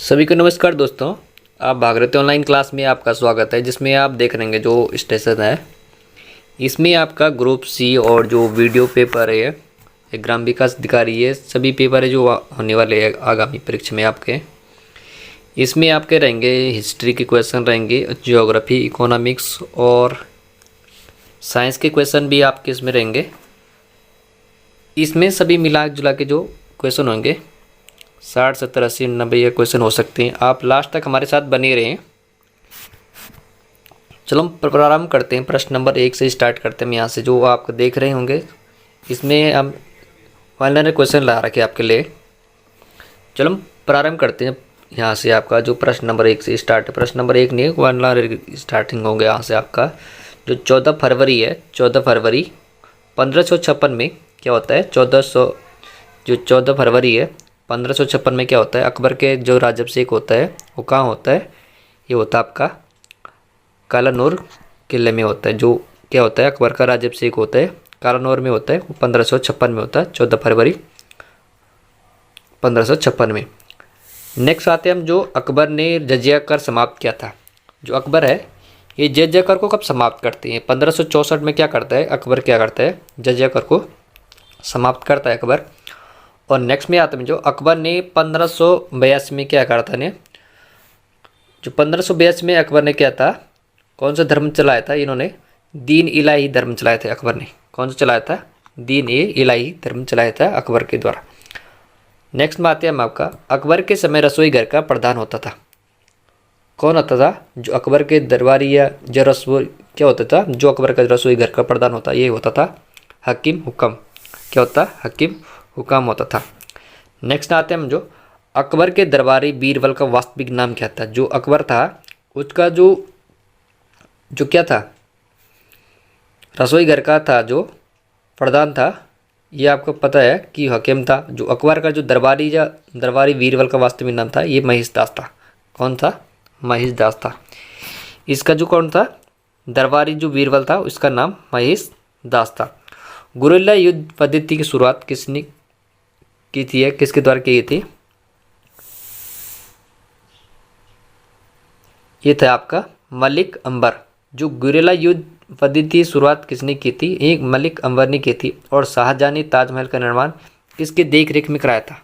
सभी को नमस्कार दोस्तों। आप भागीरथी ऑनलाइन क्लास में आपका स्वागत है, जिसमें आप देख रहे हैं जो स्टेशन है इसमें आपका ग्रुप सी और जो वीडियो पेपर है, ग्राम विकास अधिकारी है, सभी पेपर है जो होने वाले हैं आगामी परीक्षा में आपके। इसमें आपके रहेंगे हिस्ट्री के क्वेश्चन रहेंगे, ज्योग्राफी, इकोनॉमिक्स और साइंस के क्वेश्चन भी आपके इसमें रहेंगे। इसमें सभी मिला जुला के जो क्वेश्चन होंगे 60, 70, 80, 90 ये क्वेश्चन हो सकते हैं। आप लास्ट तक हमारे साथ बने रहें। चलो हम प्रारंभ करते हैं। प्रश्न नंबर 1 से स्टार्ट करते हैं। यहाँ से जो आप देख रहे होंगे इसमें हम फाइनल क्वेश्चन ला रखे आपके लिए। चलो हम प्रारंभ करते हैं। यहाँ से आपका जो प्रश्न नंबर 1 से स्टार्ट, प्रश्न नंबर 1 नहीं, वन स्टार्टिंग होंगे यहाँ से आपका जो 14 फरवरी है, 14 फरवरी 1556 में क्या होता है? 14 फरवरी है 1556 में क्या होता है? अकबर के जो राजाभिषेक होता है वो कहाँ होता है? ये होता है आपका कालानूर किले में होता है। जो क्या होता है? अकबर का राजाभिषेक होता है कालानूर में होता है, वो 1556 में होता है, 14 फरवरी 1556 में। नेक्स्ट आते हैं हम जो अकबर ने जजिया कर समाप्त किया था। जो अकबर है ये जजिया कर को कब समाप्त करते हैं? 1564 में क्या करता है अकबर? क्या करता है? जजिया कर को समाप्त करता है अकबर। और नेक्स्ट में आता है जो अकबर ने 1582 में क्या करा था ने? जो 1582 में अकबर ने क्या था, कौन सा धर्म चलाया था? इन्होंने दीन इलाही धर्म चलाया था अकबर ने। कौन सा चलाया था? दीन इलाही धर्म चलाया था अकबर के द्वारा। नेक्स्ट में आते हैं हम आपका अकबर के समय रसोई घर का प्रधान होता था। कौन होता था? जो अकबर के दरबारी या जो रसोई क्या होता था? जो अकबर का रसोई घर का प्रधान होता ये होता था हकीम हुक्म। क्या होता? हकीम हुकाम होता था। नेक्स्ट आते हैं हम जो अकबर के दरबारी बीरबल का वास्तविक नाम क्या था? जो अकबर था उसका जो क्या था? रसोई घर का था जो प्रधान था, ये आपको पता है कि हकीम था। जो अकबर का जो दरबारी बीरबल का वास्तविक नाम था ये महेशदास था। कौन था? महेशदास था। इसका जो कौन था? दरबारी जो बीरबल था उसका नाम महेशदास था। गुरिल्ला युद्ध पद्धति की शुरुआत किसने की थी? किसके द्वारा की थी? ये था आपका मलिक अंबर। जो गुरिल्ला युद्ध पद्धति की शुरुआत किसने की थी? एक मलिक अंबर ने की थी। और शाहजहां ने ताजमहल का निर्माण किसके देख रेख में कराया था?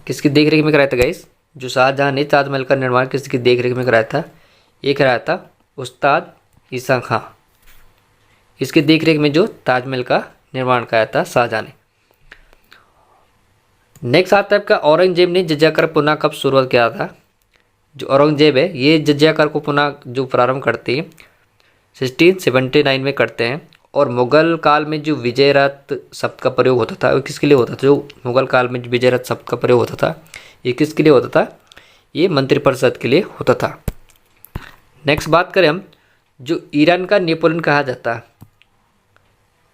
किसकी देख रेख में कराया था गाइस? जो शाहजहां ने ताजमहल का निर्माण किसकी देख रेख में कराया था? ये कराया था उस्ताद ईसा खां। इसके देख रेख में जो ताजमहल का निर्माण कराया था शाहजहां ने। नेक्स्ट आता है आपका औरंगजेब ने जजिया कर पुनः कब शुरुआत किया था? जो औरंगजेब है ये जजिया कर को पुनः जो प्रारंभ करते हैं 1679 में करते हैं। और मुगल काल में जो विजय रथ शब्द का प्रयोग होता था वो किसके लिए होता था? जो मुगल काल में विजय रथ शब्द का प्रयोग होता था ये किसके लिए होता था? ये मंत्रिपरिषद के लिए होता था। नेक्स्ट बात करें हम जो ईरान का नेपोलियन कहा जाता है।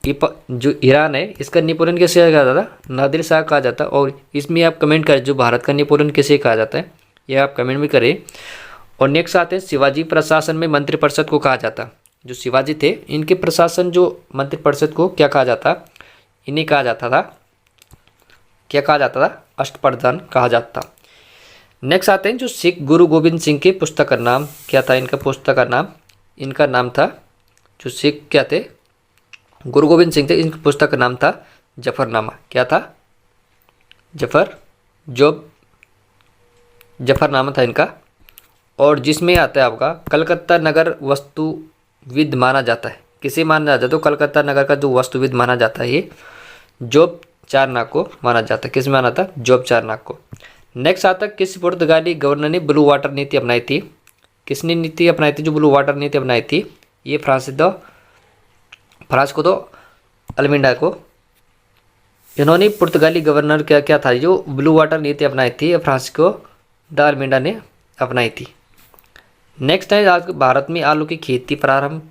जो ईरान है इसका नेपोलियन कैसे कहा जाता था? नादिर शाह कहा जाता। और इसमें आप कमेंट करें जो भारत का नेपोलियन कैसे कहा जाता है, यह आप कमेंट में करें। और नेक्स्ट आते हैं शिवाजी प्रशासन में मंत्रिपरिषद को कहा जाता। जो शिवाजी थे इनके प्रशासन जो मंत्रिपरिषद को क्या कहा जाता? इन्हें कहा जाता था, क्या कहा जाता था? अष्टप्रधान कहा जाता था। नेक्स्ट आते हैं जो सिख गुरु गोविंद सिंह के पुस्तक का नाम क्या था? इनका पुस्तक का नाम, इनका नाम था जो सिख क्या थे? गुरु गोविंद सिंह थे। इनकी पुस्तक का नाम था जफरनामा। क्या था? जफरनामा था इनका। और जिसमें आता है आपका कलकत्ता नगर वास्तुविद माना जाता है। किसे माना जाता है? तो कलकत्ता नगर का जो वास्तुविद माना जाता है ये जोब चारनाक को माना जाता है। किस माना था? जोब चारनाक को। नेक्स्ट आता है किस पुर्तगाली गवर्नर ने ब्लू वाटर नीति अपनाई थी? किसने नीति अपनाई थी? जो ब्लू वाटर नीति अपनाई थी ये फ्रांस को तो अल्मीडा को। इन्होंने पुर्तगाली गवर्नर क्या था जो ब्लू वाटर नीति अपनाई थी, फ्रांस को द अल्मीडा ने अपनाई थी। नेक्स्ट है आज भारत में आलू की खेती प्रारंभ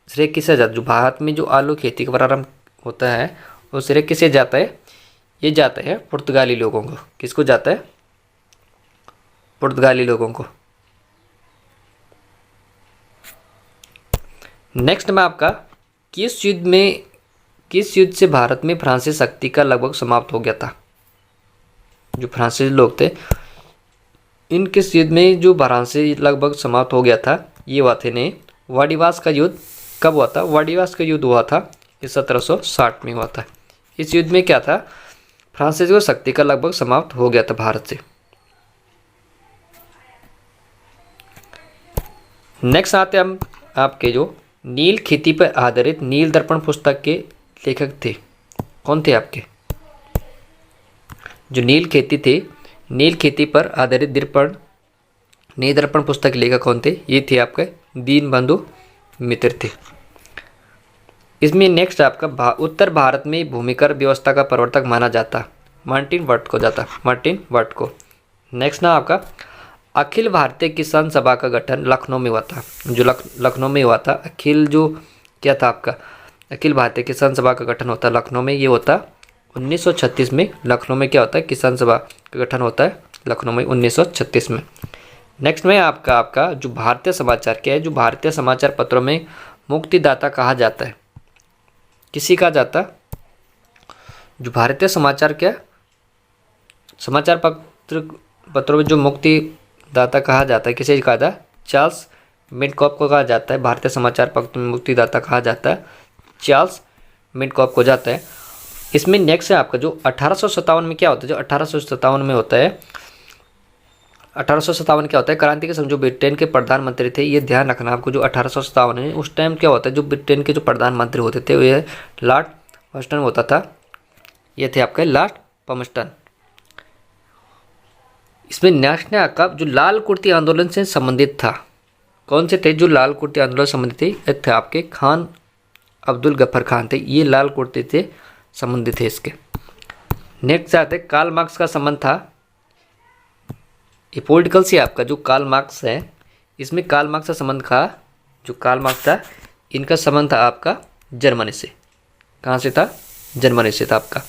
श्रेय किसे जाता है? जो भारत में जो आलू खेती का प्रारंभ होता है वो श्रेय किसे जाता है? ये जाता है पुर्तगाली लोगों को। किसको जाता है? पुर्तगाली लोगों को। नेक्स्ट में आपका किस युद्ध से भारत में फ्रांसीसी शक्ति का लगभग समाप्त हो गया था? जो फ्रांसीसी लोग थे, इनके युद्ध में जो वाराणसी लगभग समाप्त हो गया था, ये हुआ थे ने वाडिवास का युद्ध कब हुआ था? वाडिवास का युद्ध हुआ था ये 1760 में हुआ था। इस युद्ध में क्या था? फ्रांसीसी को शक्ति का लगभग समाप्त हो गया था भारत से। नेक्स्ट आते हम आपके जो नील खेती पर आधारित नील दर्पण पुस्तक के लेखक थे, कौन थे आपके? जो नील खेती थे, नील खेती पर आधारित नील दर्पण पुस्तक के लेखक कौन थे? ये थे आपके दीनबंधु मित्र थे। इसमें नेक्स्ट आपका उत्तर भारत में भूमिकर व्यवस्था का प्रवर्तक माना जाता मार्टिन वर्ट को। नेक्स्ट ना आपका अखिल भारतीय किसान सभा का गठन लखनऊ में हुआ था। जो लखनऊ में हुआ था, अखिल जो क्या था आपका, अखिल भारतीय किसान सभा का गठन होता है लखनऊ में। ये होता 1936 में। लखनऊ में क्या होता है? किसान सभा का गठन होता है लखनऊ में 1936 में। नेक्स्ट में आपका जो भारतीय समाचार क्या है? जो भारतीय समाचार पत्रों में मुक्तिदाता कहा जाता है, किसी कहा जाता? जो भारतीय समाचार क्या समाचार पत्रों में जो मुक्तिदाता कहा जाता है, किसे कहा जाता है? चार्ल्स मिडकॉप को कहा जाता है। भारतीय समाचार पत्र में मुक्तिदाता कहा जाता है चार्ल्स मिडकॉप को जाता है। इसमें नेक्स्ट है आपका जो 1857 में क्या होता है? जो 1857 में होता है, 1857 क्या होता है? क्रांति के समय जो ब्रिटेन के प्रधानमंत्री थे, ये ध्यान रखना आपको, जो 1857 है उस टाइम क्या होता है? जो ब्रिटेन के जो प्रधानमंत्री होते थे वो लॉर्ड पम्पटन होता था। ये थे आपके लॉर्ड पम्पटन। इसमें नेक्स्ट है आपका जो लाल कुर्ती आंदोलन से संबंधित था, कौन से थे? जो लाल कुर्ती आंदोलन से संबंधित थे, ये थे आपके खान अब्दुल गफ्फर खान थे। ये लाल कुर्ते से संबंधित थे इसके। नेक्स्ट आते कार्ल मार्क्स का संबंध था, ये पॉलिटिकल से आपका जो कार्ल मार्क्स है, इसमें कार्ल मार्क्स का संबंध था, जो कार्ल मार्क्स था इनका संबंध था आपका जर्मनी से। कहाँ से था? जर्मनी से था आपका।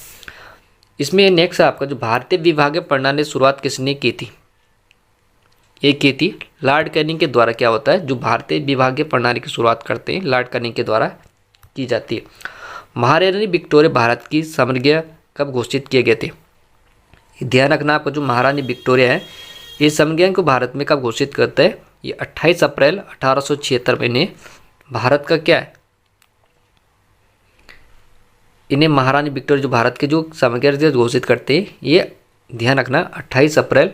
इसमें नेक्स्ट आपका जो भारतीय विभागीय प्रणाली शुरुआत किसने की थी? ये की थी लॉर्ड कैनिंग के द्वारा। क्या होता है? जो भारतीय विभागीय प्रणाली की शुरुआत करते हैं लॉर्ड कैनिंग के द्वारा की जाती है। महारानी विक्टोरिया भारत की समर्गीय कब घोषित किए गए थे? ध्यान रखना आपको, जो महारानी विक्टोरिया है ये समज्ञान को भारत में कब घोषित करता है? ये 28 अप्रैल 1876 में इन्हें भारत का क्या है, इन्हें महारानी विक्टोरिया जो भारत के जो समज्ञान घोषित करते हैं, ये ध्यान रखना 28 अप्रैल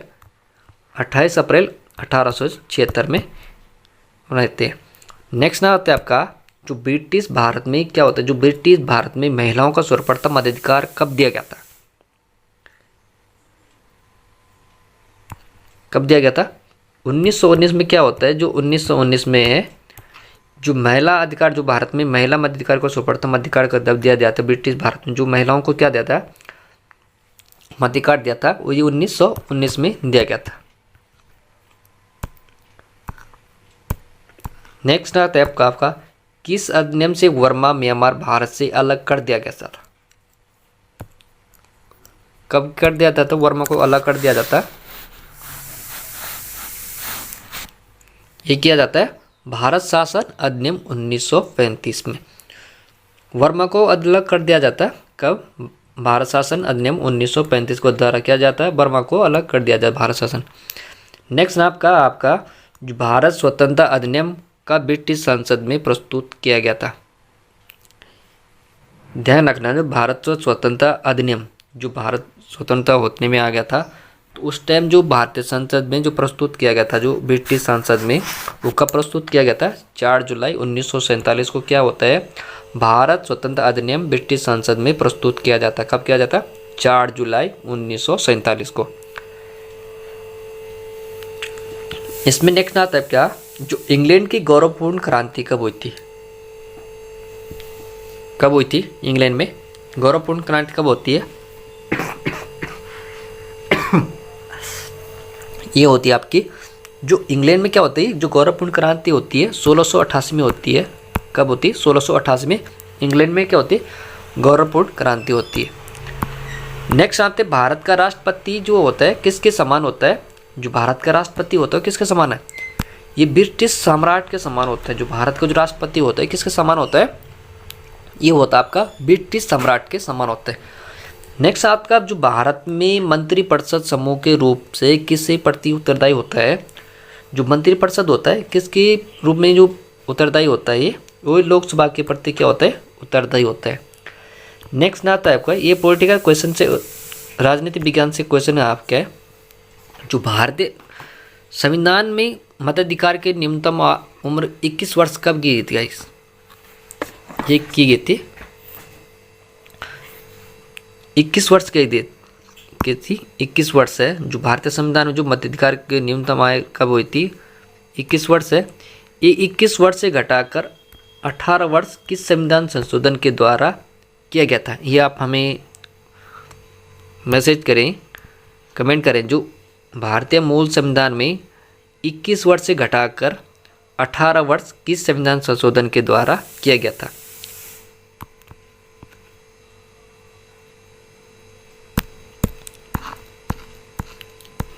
1876 में रहते हैं। नेक्स्ट ना होता है आपका जो ब्रिटिश भारत में क्या होता है? जो ब्रिटिश भारत में महिलाओं का सर्वप्रथम मताधिकार कब दिया गया था? कब दिया गया था? 1919 में। क्या होता है? जो 1919 में है जो महिला अधिकार, जो भारत में महिला मताधिकार को सर्वप्रथम अधिकार का दब दिया जाता है ब्रिटिश भारत में, जो महिलाओं को क्या दिया था? मताधिकार दिया था, वो ये 1919 में दिया गया था। नेक्स्ट आता है आपका किस अधिनियम से वर्मा म्यांमार भारत से अलग कर दिया गया था? कब कर दिया था? तो वर्मा को अलग कर दिया जाता, ये किया जाता है भारत शासन अधिनियम 1935 में। वर्मा को अलग कर दिया जाता है कब? भारत शासन अधिनियम 1935 को द्वारा किया जाता है, वर्मा को अलग कर दिया जाता है भारत शासन। नेक्स्ट आपका जो भारत स्वतंत्रता अधिनियम का ब्रिटिश संसद में प्रस्तुत किया गया था। ध्यान रखना, जो भारत स्वतंत्रता अधिनियम जो भारत स्वतंत्रता होने में आ गया था, तो उस टाइम जो भारतीय संसद में जो प्रस्तुत किया गया था, जो ब्रिटिश संसद में, वो कब प्रस्तुत किया गया था? 4 जुलाई 1947 को क्या होता है? भारत स्वतंत्रता अधिनियम ब्रिटिश संसद में प्रस्तुत किया जाता। कब किया जाता? 4 जुलाई 1947 को। इसमें नेक्स्ट आता है क्या? जो इंग्लैंड की गौरवपूर्ण क्रांति कब हुई थी? कब हुई थी इंग्लैंड में गौरवपूर्ण क्रांति कब होती है? ये होती है आपकी जो इंग्लैंड में क्या होती है, जो गौरवपूर्ण क्रांति होती है 1688 में होती है। कब होती है? 1688 में इंग्लैंड में क्या होती है? गौरवपूर्ण क्रांति होती है। नेक्स्ट आते हैं भारत का राष्ट्रपति जो होता है किसके समान होता है? जो भारत का राष्ट्रपति होता है किसके समान है? ये ब्रिटिश सम्राट के समान होता है। जो भारत का जो राष्ट्रपति होता है किसके समान होता है? ये होता है आपका ब्रिटिश सम्राट के समान होता है। नेक्स्ट आपका जो भारत में मंत्रिपरिषद समूह के रूप से किससे प्रति उत्तरदायी होता है। जो मंत्रिपरिषद होता है किसके रूप में जो उत्तरदायी होता है, ये वो लोकसभा के प्रति क्या होता है, उत्तरदायी होता है। नेक्स्ट ना आता है आपका, ये पॉलिटिकल क्वेश्चन से, राजनीति विज्ञान से क्वेश्चन है आपका, जो भारतीय संविधान में मताधिकार की न्यूनतम उम्र 21 वर्ष कब की गई थी गाइस, ये की गई थी 21 वर्ष की थी 21 वर्ष है। जो भारतीय संविधान में जो मताधिकार की न्यूनतम आयु कब हुई थी, 21 वर्ष है। ये 21 वर्ष से घटाकर 18 वर्ष किस संविधान संशोधन के द्वारा किया गया था, ये आप हमें मैसेज करें, कमेंट करें। जो भारतीय मूल संविधान में 21 वर्ष से घटाकर 18 वर्ष किस संविधान संशोधन के द्वारा किया गया था।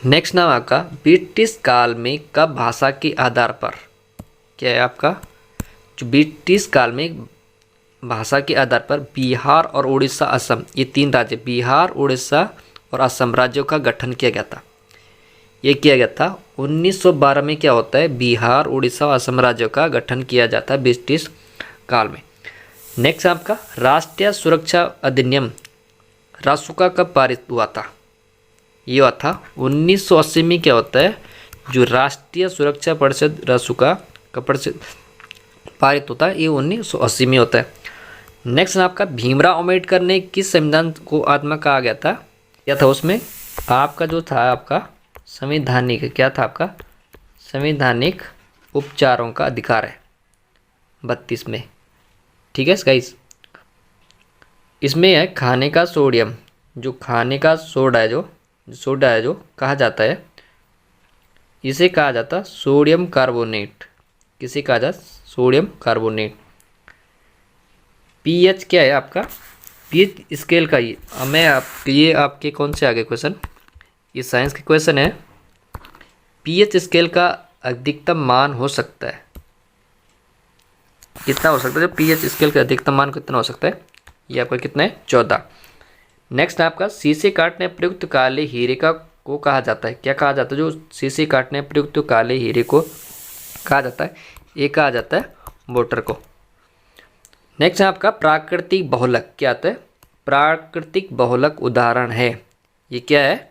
नेक्स्ट नाम आपका, ब्रिटिश काल में कब भाषा के आधार पर, क्या है आपका, जो ब्रिटिश काल में भाषा के आधार पर बिहार और उड़ीसा असम, ये 3 राज्य बिहार, उड़ीसा और असम राज्यों का गठन किया गया था। ये किया गया था 1912 में। क्या होता है, बिहार, उड़ीसा और असम राज्यों का गठन किया जाता है ब्रिटिश काल में। नेक्स्ट आपका, राष्ट्रीय सुरक्षा अधिनियम रासुका कब पारित हुआ था, ये हुआ था 1980 में। क्या होता है, जो राष्ट्रीय सुरक्षा परिषद रासुका का परिषद पारित होता है, ये 1980 में होता है। नेक्स्ट आपका, भीमराव अम्बेडकर ने किस संविधान को आत्मा कहा गया था, क्या था उसमें आपका जो था आपका संवैधानिक, क्या था आपका संवैधानिक उपचारों का अधिकार है 32 में। ठीक है गाइस, इसमें है खाने का सोडियम, जो खाने का सोडा है जो कहा जाता है, इसे कहा जाता है सोडियम कार्बोनेट। किसे कहा जाता, सोडियम कार्बोनेट। पीएच क्या है आपका, पीएच स्केल का, ये आपके कौन से आगे क्वेश्चन, ये साइंस के क्वेश्चन है। पीएच स्केल का अधिकतम मान हो सकता है, कितना हो सकता है, पीएच स्केल का अधिकतम मान कितना हो सकता है, ये आपका कितना है 14। नेक्स्ट आपका, शीशे काटने प्रयुक्त काले हीरे को कहा जाता है, क्या कहा जाता है, जो शीशे काटने प्रयुक्त काले हीरे को कहा जाता है, ये कहा जाता है मोटर को। नेक्स्ट आपका, प्राकृतिक बहुलक, क्या आता है, प्राकृतिक बहुलक उदाहरण है, ये क्या है,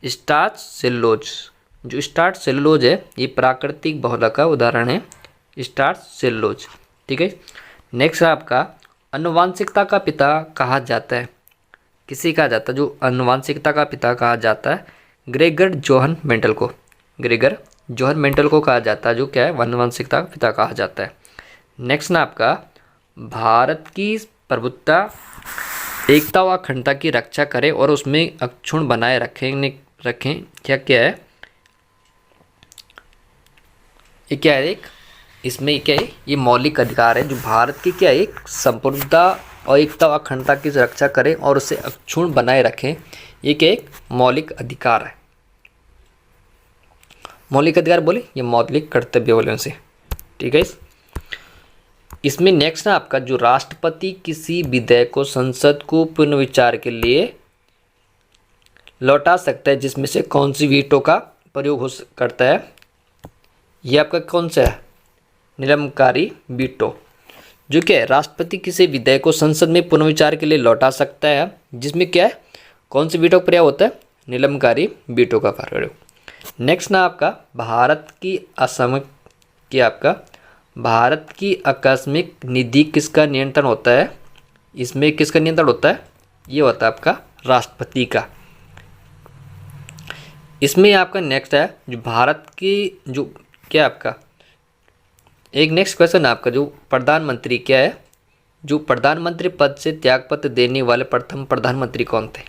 स्टार्च सेलुलोज। जो स्टार्च सेलुलोज है ये प्राकृतिक बहुलक का उदाहरण है, स्टार्च सेलुलोज। ठीक है। नेक्स्ट आपका, आनुवांशिकता का पिता कहा जाता है, किसे कहा जाता है, जो आनुवांशिकता का पिता कहा जाता है ग्रेगर जोहन मेंडल को, ग्रेगर जोहन मेंडल को कहा जाता है, जो क्या है आनुवांशिकता का पिता कहा जाता है। नेक्स्ट ना आपका, भारत की प्रभुत्ता, एकता व अखंडता की रक्षा करें और उसमें अक्षुण्ण बनाए रखें क्या क्या है, ये क्या है, एक इसमें क्या है, ये मौलिक अधिकार है। जो भारत की क्या है, एक संप्रभुता और एकता व अखंडता की रक्षा करें और उसे अक्षुण्ण बनाए रखें, ये क्या एक मौलिक अधिकार है। मौलिक अधिकार बोले, ये मौलिक कर्तव्य बोले उनसे। ठीक है। इसमें नेक्स्ट ना आपका, जो राष्ट्रपति किसी विधेयक को संसद को पुनर्विचार के लिए लौटा सकता है, जिसमें से कौन सी वीटो का प्रयोग करता है, ये आपका कौन सा है, निलंबनकारी वीटो। जो क्या है, राष्ट्रपति किसी विधेयक को संसद में पुनर्विचार के लिए लौटा सकता है, जिसमें क्या है, कौन सी वीटो का प्रयोग होता है, निलंबनकारी वीटो का प्रयोग। नेक्स्ट ना आपका, भारत की आकस्मिक निधि किसका नियंत्रण होता है, इसमें किसका नियंत्रण होता है, ये होता है आपका राष्ट्रपति का। इसमें आपका नेक्स्ट है, जो भारत की जो क्या आपका एक नेक्स्ट क्वेश्चन आपका, जो प्रधानमंत्री क्या है, जो प्रधानमंत्री पद से त्यागपत्र देने वाले प्रथम प्रधानमंत्री कौन थे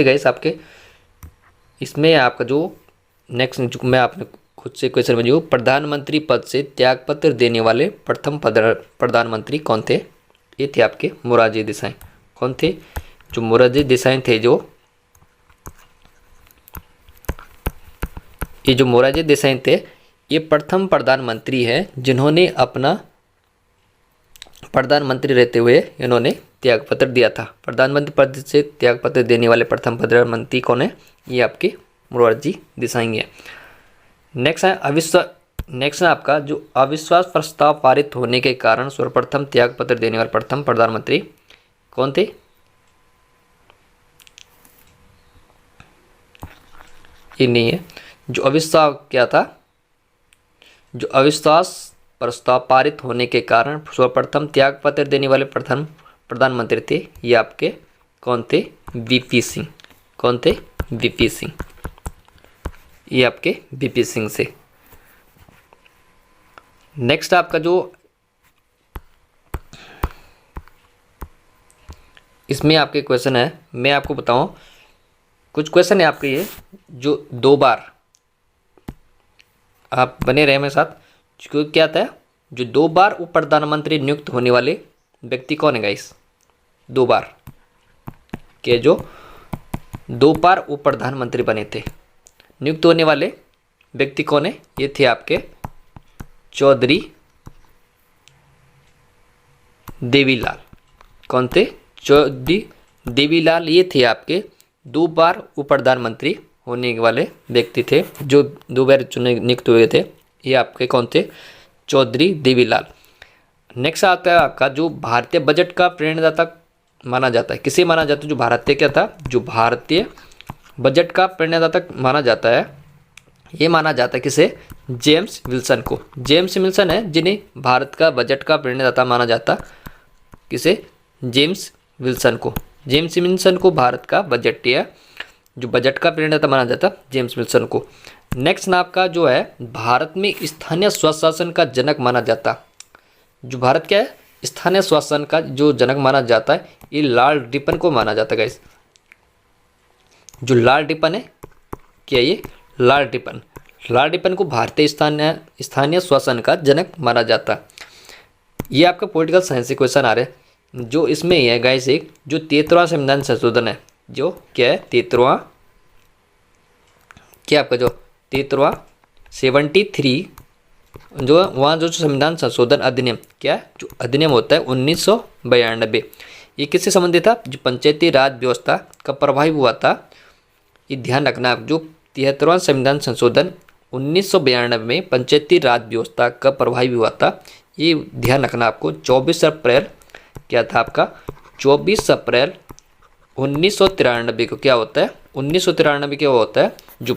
गाइस आपके। इसमें आपका जो नेक्स्ट, जो मैं आपने खुद से क्वेश्चन में, जो प्रधानमंत्री पद से त्यागपत्र देने वाले प्रथम प्रधानमंत्री कौन थे, ये थे आपके मोरारजी देसाई। कौन थे, जो मोरारजी देसाई थे, जो मोरारजी देसाई थे, ये प्रथम प्रधानमंत्री हैं जिन्होंने अपना प्रधानमंत्री रहते हुए इन्होंने त्यागपत्र दिया था। प्रधानमंत्री पद से त्यागपत्र देने वाले प्रथम प्रधानमंत्री कौन है? ये आपके मोरारजी देसाई है। नेक्स्ट है आपका जो अविश्वास प्रस्ताव पारित होने के कारण सर्वप्रथम त्यागपत्र देने वाले प्रथम प्रधानमंत्री कौन थे? ये नहीं है। जो अविश्वास क्या था? जो अविश्वास प्रस्ताव पारित होने के कारण सर्वप्रथम त्यागपत्र देने वाले प्रथम प्रधानमंत्री थे, ये आपके कौन थे? वीपी सिंह। कौन थे? वीपी सिंह। ये आपके वीपी सिंह से। नेक्स्ट आपका जो इसमें आपके क्वेश्चन है, मैं आपको बताऊं कुछ क्वेश्चन है आपके ये जो 2 बार आप बने रहे मेरे साथ। क्योंकि क्या था, जो 2 बार उप प्रधानमंत्री नियुक्त होने वाले व्यक्ति कौन है गाइस? 2 बार के जो 2 बार उप प्रधानमंत्री बने थे, नियुक्त होने वाले व्यक्ति कौन है? ये थे आपके चौधरी देवीलाल। कौन थे? चौधरी देवीलाल। ये थे आपके 2 बार उप प्रधानमंत्री होने वाले व्यक्ति थे, जो 2 बार चुने नियुक्त हुए थे। ये आपके कौन थे? चौधरी देवीलाल। नेक्स्ट आता है आपका जो भारतीय बजट का प्रेरणादाता माना जाता है। किसे माना जाता है? जो भारतीय क्या था? जो भारतीय बजट का प्रेरणादाता माना जाता है, ये माना जाता है किसे? जेम्स विल्सन को। जेम्स विल्सन है जिन्हें भारत का बजट का प्रेरणादाता माना जाता। किसे? जेम्स विल्सन को। जेम्स विल्सन को भारत का बजटीय जो बजट का प्रेरणादाता माना जाता, जेम्स विल्सन को। नेक्स्ट नाम का जो है भारत में स्थानीय स्वशासन का जनक माना जाता। जो भारत क्या है? स्थानीय स्वशासन का जो जनक माना जाता है, ये लॉर्ड रिपन को माना जाता है गाइस। जो लॉर्ड रिपन है, क्या ये? लॉर्ड रिपन को भारतीय स्थानीय शासन का जनक माना जाता। ये आपका पॉलिटिकल साइंस से क्वेश्चन आ रहे हैं। जो इसमें ही है गाइस एक जो 73वां संविधान संशोधन है, जो क्या है? 73वां क्या आपका जो 73वां 73 जो वहाँ जो संविधान संशोधन अधिनियम क्या है? जो अधिनियम होता है 1992, ये किससे संबंधित था? जो पंचायती राज व्यवस्था का प्रभावी हुआ था। ये ध्यान रखना, जो 73वां संविधान संशोधन 1992 में पंचायती राज व्यवस्था का प्रभावी हुआ था। ये ध्यान रखना आपको। 24 अप्रैल क्या था आपका? 24 अप्रैल 1993 को क्या होता है? 1993 क्या होता है? जो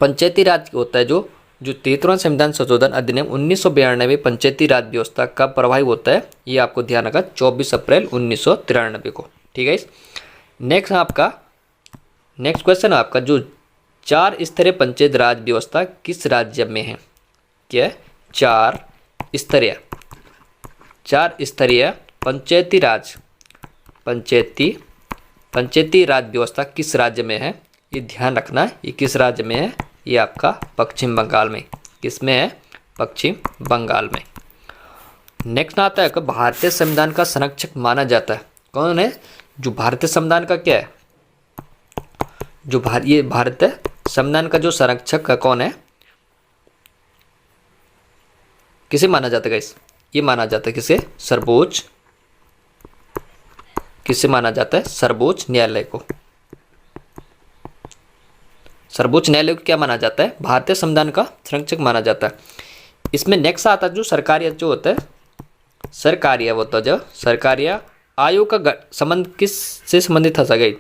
पंचायती राज होता है, जो 73वां संविधान संशोधन अधिनियम 1992 पंचायती राज व्यवस्था का प्रभावी होता है। ये आपको ध्यान रखा 24 अप्रैल 1993 को। ठीक है। नेक्स्ट क्वेश्चन आपका जो 4 स्तरीय पंचायत राज व्यवस्था किस राज्य में है? क्या है? 4 स्तरीय पंचायती राज व्यवस्था किस राज्य में है? ये ध्यान रखना है। ये किस राज्य में है? ये आपका पश्चिम बंगाल में। किस में है? पश्चिम बंगाल में। नेक्स्ट आता है कि भारतीय संविधान का संरक्षक माना जाता है कौन है? जो भारतीय संविधान का क्या है? जो भारतीय संविधान का जो संरक्षक है कौन है? किसे माना जाता है गाइस? ये माना जाता है किसे? सर्वोच्च। किसे माना जाता है? सर्वोच्च न्यायालय को। सर्वोच्च न्यायालय को क्या माना जाता है? भारतीय संविधान का संरक्षक माना जाता है। इसमें नेक्स्ट आता है जो सरकारी जो होता है, सरकारी आयोग का संबंध किस से संबंधित था गाइस?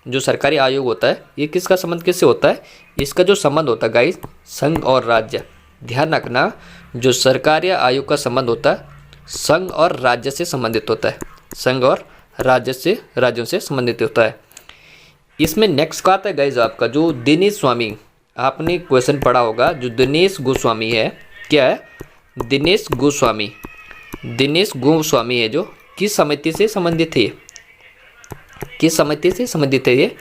जो सरकारी आयोग होता है, ये किसका संबंध किससे होता है? इसका जो संबंध होता है गाइस, संघ और राज्य। ध्यान रखना, जो सरकारी आयोग का संबंध होता है संघ और राज्य से संबंधित होता है। संघ और राज्यों से संबंधित होता है। इसमें नेक्स्ट का आता है गाइस आपका जो दिनेश स्वामी, आपने क्वेश्चन पढ़ा होगा। जो दिनेश गोस्वामी है, क्या है? दिनेश गोस्वामी है, जो किस समिति से संबंधित है? किस समिति से संबंधित है ये?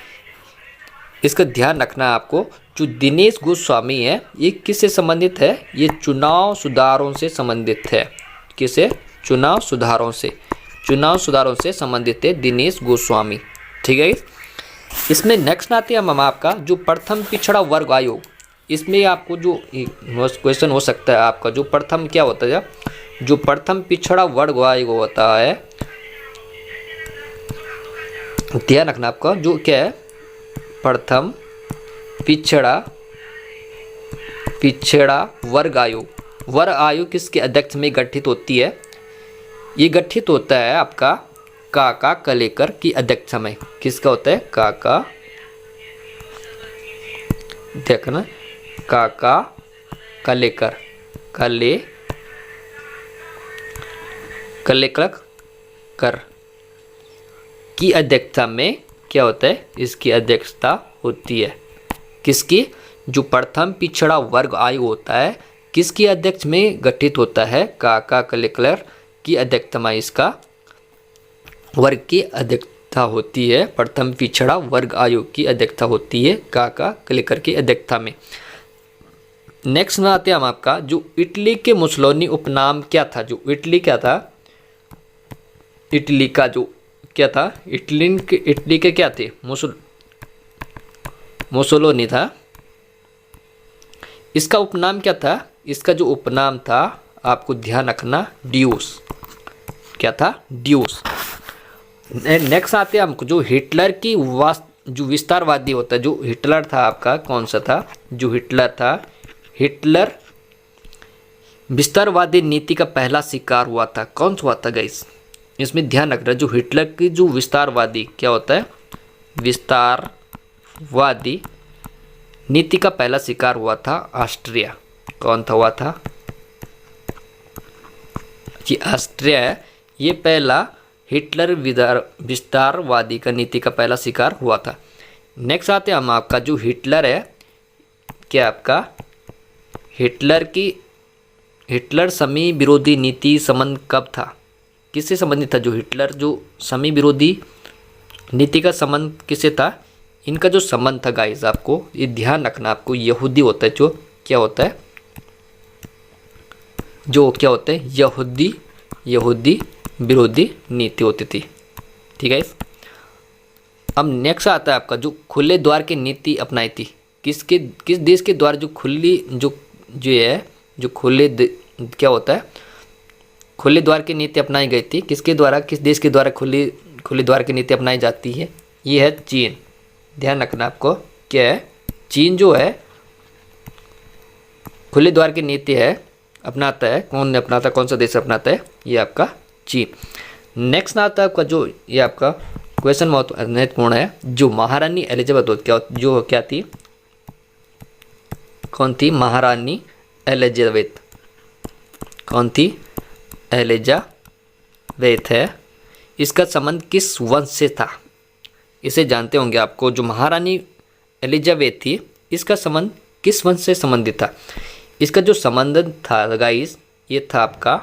इसका ध्यान रखना आपको। जो दिनेश गोस्वामी है, ये किससे संबंधित है? ये चुनाव सुधारों से संबंधित है। किसे? चुनाव सुधारों से संबंधित है दिनेश गोस्वामी। ठीक है। इसमें नेक्स्ट आती है हम आपका जो प्रथम पिछड़ा वर्ग आयोग। इसमें आपको जो क्वेश्चन हो सकता है आपका, जो प्रथम क्या होता है? जो प्रथम पिछड़ा वर्ग वायु होता है, ध्यान रखना आपका, जो क्या है, प्रथम पिछड़ा वर्ग आयु किसके अध्यक्ष में गठित होती है? ये गठित होता है आपका काका कलेकर की अध्यक्षता में। किसका होता है? काका, देखना, काका कलेकर की अध्यक्षता में क्या होता है? इसकी अध्यक्षता होती है। किसकी? जो प्रथम पिछड़ा वर्ग आयु होता है, किसकी अध्यक्ष में गठित होता है? काका कलेकर की अध्यक्षता में इसका वर्ग की अध्यक्षता होती है। प्रथम पिछड़ा वर्ग आयु की अध्यक्षता होती है काका कलेकर की अध्यक्षता में। नेक्स्ट में आते हैं हम आपका, जो इटली के मुसोलिनी उपनाम क्या था? जो इटली क्या था? इटली का जो क्या था? इटली के क्या थे? मुसोलिनी था। इसका उपनाम क्या था? इसका जो उपनाम था, आपको ध्यान रखना, ड्यूस। क्या था? ड्यूस। नेक्स्ट आते हैं हमको, जो हिटलर की जो विस्तारवादी होता है, जो हिटलर था आपका, कौन सा था? जो हिटलर था, हिटलर विस्तारवादी नीति का पहला शिकार हुआ था। कौन सा हुआ था गाइस? इसमें ध्यान रखना, जो हिटलर की जो विस्तारवादी क्या होता है? विस्तारवादी नीति का पहला शिकार हुआ था ऑस्ट्रिया। कौन था? हुआ था जी ऑस्ट्रिया है। ये पहला हिटलर विस्तारवादी का नीति का पहला शिकार हुआ था। नेक्स्ट आते हैं हम आपका, जो हिटलर है, क्या आपका हिटलर समी विरोधी नीति संबंध कब था? किससे संबंधित था? जो हिटलर जो समी विरोधी नीति का संबंध किससे था? इनका जो संबंध था गाइस, आपको ये ध्यान रखना, आपको यहूदी होता है, जो क्या होता है? जो क्या होते हैं? यहूदी विरोधी नीति होती थी। ठीक है। अब नेक्स्ट आता है आपका, जो खुले द्वार की नीति अपनाई थी। किस देश के द्वारा जो क्या होता है? खुले द्वार की नीति अपनाई गई थी। किसके द्वारा? किस देश के द्वारा खुले द्वार की नीति अपनाई जाती है? ये है चीन। ध्यान रखना आपको, क्या है? चीन जो है खुले द्वार की नीति है अपनाता है। कौन अपनाता है? कौन सा देश अपनाता है? ये आपका चीन। नेक्स्ट आता है आपका, जो ये आपका क्वेश्चन बहुत महत्वपूर्ण है, जो महारानी एलिजाबेथ क्या थी? कौन थी? महारानी एलिजाबेथ। कौन थी? एलिजाबेथ है। इसका संबंध किस वंश से था? इसे जानते होंगे आपको, जो महारानी एलिजाबेथ थी, इसका संबंध किस वंश से संबंधित था? इसका जो संबंध था गाइस, ये था आपका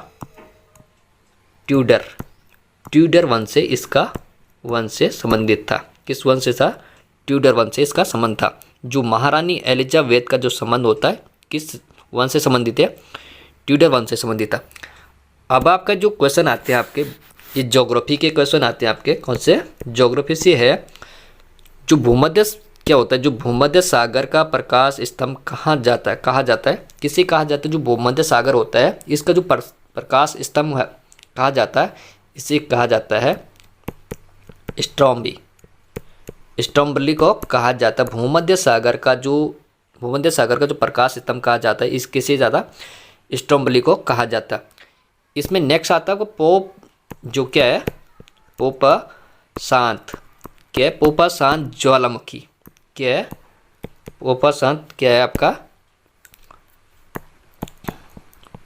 ट्यूडर वंश से, इसका वंश से संबंधित था। किस वंश से था? ट्यूडर वंश से इसका संबंध था। जो महारानी एलिजाबेथ का जो संबंध होता है, किस वंश से संबंधित है? ट्यूडर वंश से संबंधित था। अब आपका जो क्वेश्चन आते हैं आपके, ये ज्योग्राफी के क्वेश्चन आते हैं आपके। कौन से? ज्योग्राफी से है, जो भूमध्य क्या होता है? जो भूमध्य सागर का प्रकाश स्तंभ कहाँ जाता है? कहा जाता है? किसे कहा जाता है? जो भूमध्य सागर होता है, इसका जो प्रकाश स्तंभ है, कहा जाता है, इसे कहा जाता है स्ट्रॉम्बली को कहा जाता है। भूमध्य सागर का जो प्रकाश स्तंभ कहा जाता है, इसके से ज़्यादा स्ट्रॉम्बली को कहा जाता है। इसमें नेक्स्ट आता है पोप, जो क्या है? पोपा शांत। क्या है? पोपा शांत ज्वालामुखी। क्या है? पोपा शांत क्या है आपका?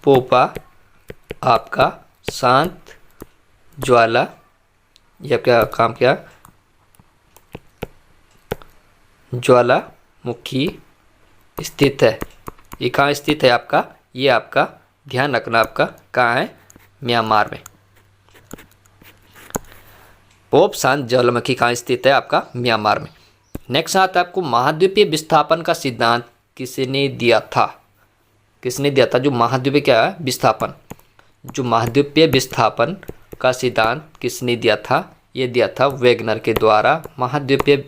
पोपा आपका शांत ज्वाला, यह क्या काम क्या? ज्वालामुखी स्थित है। ये कहाँ स्थित है आपका? ये आपका ध्यान रखना, आपका कहाँ है? म्यांमार में। पोप शांत ज्वालामुखी कहाँ स्थित है? आपका म्यांमार में। नेक्स्ट आता है आपको, महाद्वीपीय विस्थापन का सिद्धांत किसने दिया था? किसने दिया था? जो महाद्वीपीय क्या है? विस्थापन। जो महाद्वीपीय विस्थापन का सिद्धांत किसने दिया था? ये दिया था वेगनर के द्वारा। महाद्वीपीय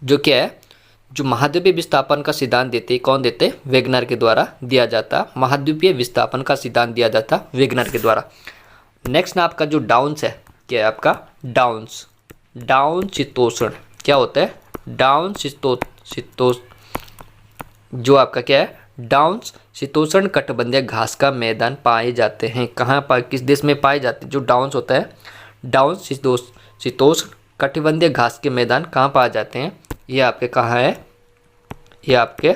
जो क्या है? जो महाद्वीपीय विस्थापन का सिद्धांत देते कौन देते? वेगनर के द्वारा दिया जाता। महाद्वीपीय विस्थापन का सिद्धांत दिया जाता वेगनर के द्वारा। नेक्स्ट ना आपका जो डाउन्स है, क्या है आपका? डाउन्स। डाउन शीतोष्ण क्या होता है? डाउन शीतोष्ण जो आपका क्या है? डाउन्स शीतोष्ण कटिबंधीय घास का मैदान पाए जाते हैं। कहाँ पर, किस देश में पाए जाते हैं? जो डाउन्स होता है, डाउन्स शीतोष्ण कटिबंधीय घास के मैदान कहाँ पाए जाते हैं? ये आपके कहाँ है? ये आपके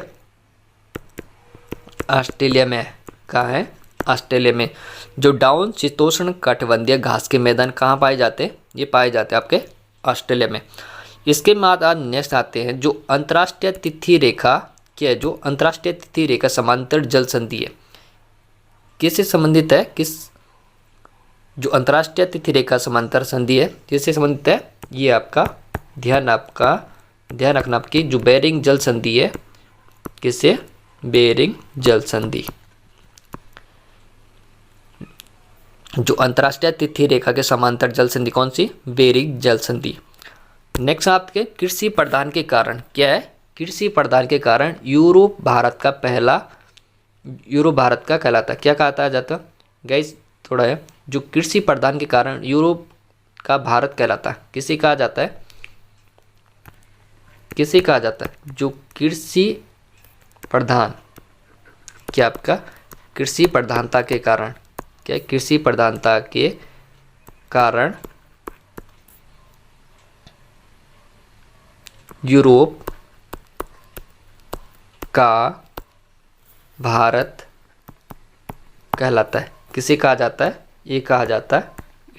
ऑस्ट्रेलिया में है। कहाँ है? ऑस्ट्रेलिया में। जो डाउन शीतोष्ण कटिबंधीय घास के मैदान कहाँ पाए जाते हैं? ये पाए जाते हैं आपके ऑस्ट्रेलिया में। इसके बाद आज नेक्स्ट आते हैं जो अंतर्राष्ट्रीय तिथि रेखा, क्या है? जो अंतर्राष्ट्रीय तिथि रेखा समांतर जल संधि है, किससे संबंधित है? जो अंतर्राष्ट्रीय तिथि रेखा समांतर संधि है किससे संबंधित है? ये आपका ध्यान रखना आपकी जो बेरिंग जल संधि है, किससे? बेरिंग जल संधि। जो अंतर्राष्ट्रीय तिथि रेखा के समांतर जल संधि कौन सी? बेरिंग जल संधि। नेक्स्ट आपके कृषि प्रदान के कारण, क्या है? कृषि प्रदान के कारण यूरोप भारत का कहलाता। क्या कहा जाता गाइस? थोड़ा है जो कृषि प्रदान के कारण यूरोप का भारत कहलाता। किसे कहा जाता है? किसे कहा जाता है? जो कृषि प्रधान, क्या आपका? कृषि प्रधानता के कारण, क्या? कृषि प्रधानता के कारण यूरोप का भारत कहलाता है। किसे कहा जाता है? ये कहा जाता है